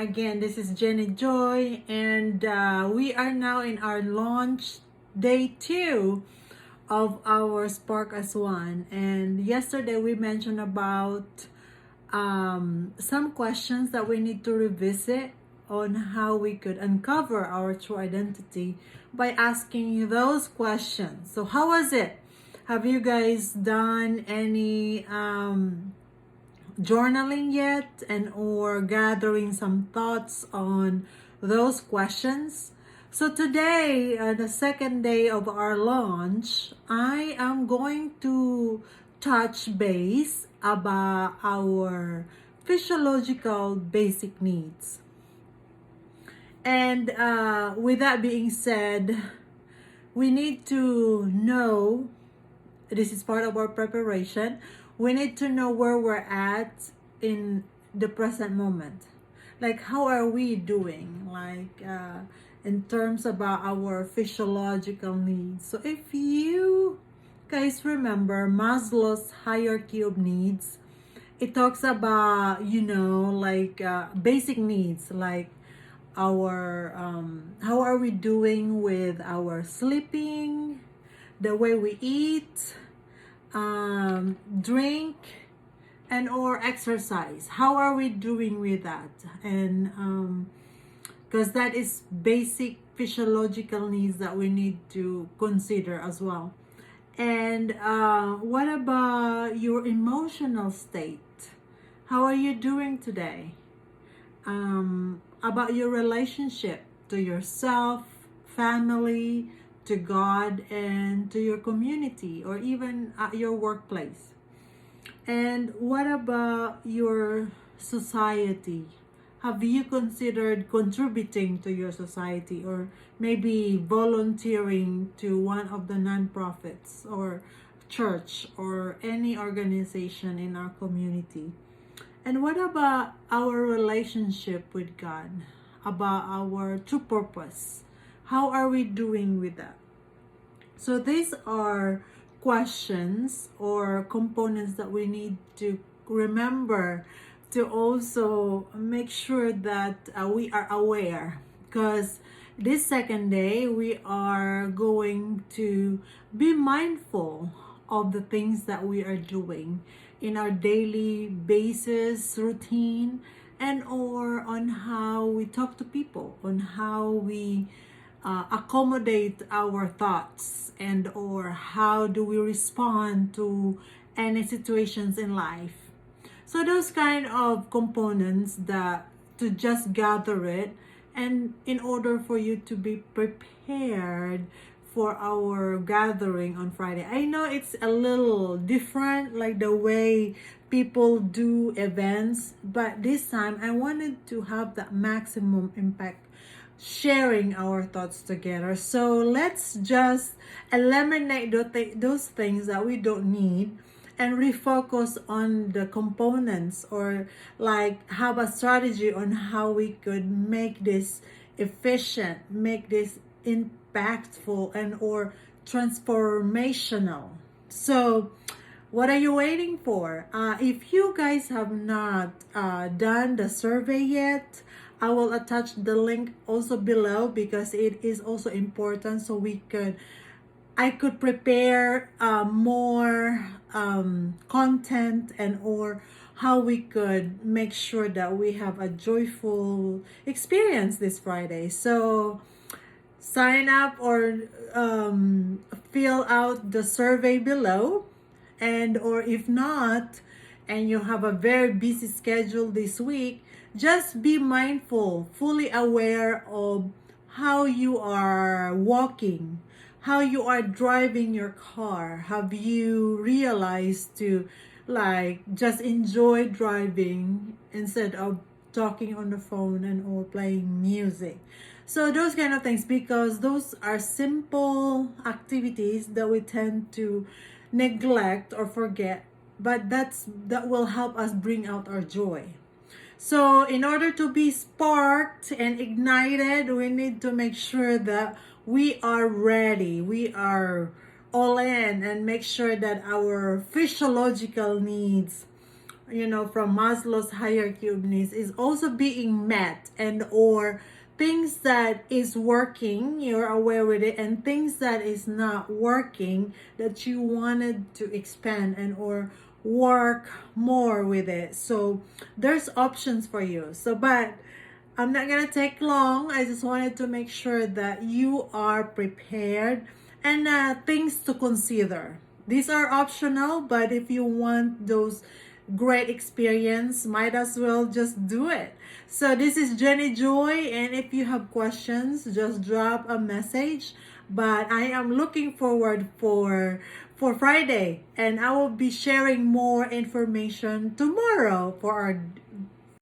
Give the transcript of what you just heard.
again. This is Jenny Joy, and we are now in our launch day 2 of our Spark as One. And yesterday we mentioned about some questions that we need to revisit on how we could uncover our true identity by asking those questions. So, how was it? Have you guys done any journaling yet, and or gathering some thoughts on those questions? So today, the second day of our launch, I am going to touch base about our physiological basic needs. And with that being said, we need to know, this is part of our preparation, we need to know where we're at in the present moment. Like, how are we doing? Like, in terms about our physiological needs. So if you guys remember Maslow's hierarchy of needs, it talks about, like basic needs, like our how are we doing with our sleeping, the way we eat, drink, and or exercise. How are we doing with that? And because that is basic physiological needs that we need to consider as well. And what about your emotional state? How are you doing today? About your relationship to yourself, family, to God, and to your community, or even at your workplace. And what about your society? Have you considered contributing to your society, or maybe volunteering to one of the nonprofits or church or any organization in our community? And what about our relationship with God? About our true purpose? How are we doing with that? So these are questions or components that we need to remember to also make sure that we are aware, because this second day we are going to be mindful of the things that we are doing in our daily basis routine, and or on how we talk to people, on how we accommodate our thoughts, and or how do we respond to any situations in life. So those kind of components that to just gather it, and in order for you to be prepared for our gathering on Friday. I know it's a little different, like the way people do events, but this time I wanted to have the maximum impact sharing our thoughts together. So let's just eliminate those things that we don't need and refocus on the components, or like have a strategy on how we could make this efficient, make this impactful, and or transformational. So what are you waiting for? If you guys have not done the survey yet, I will attach the link also below, because it is also important, so I could prepare more content, and or how we could make sure that we have a joyful experience this Friday. So sign up or fill out the survey below, and or if not, and you have a very busy schedule this week, just be mindful, fully aware of how you are walking, how you are driving your car. Have you realized to like just enjoy driving instead of talking on the phone and or playing music? So those kind of things, because those are simple activities that we tend to neglect or forget, but that will help us bring out our joy. So in order to be sparked and ignited, we need to make sure that we are ready, we are all in, and make sure that our physiological needs from Maslow's hierarchy of needs is also being met, and or things that is working, you're aware with it, and things that is not working that you wanted to expand and or work more with it. So there's options for you. So but I'm not gonna take long. I just wanted to make sure that you are prepared, and things to consider. These are optional, but if you want those great experience, might as well just do it. So this is Jenny Joy, and if you have questions, just drop a message. But I am looking forward for Friday, and I will be sharing more information tomorrow for our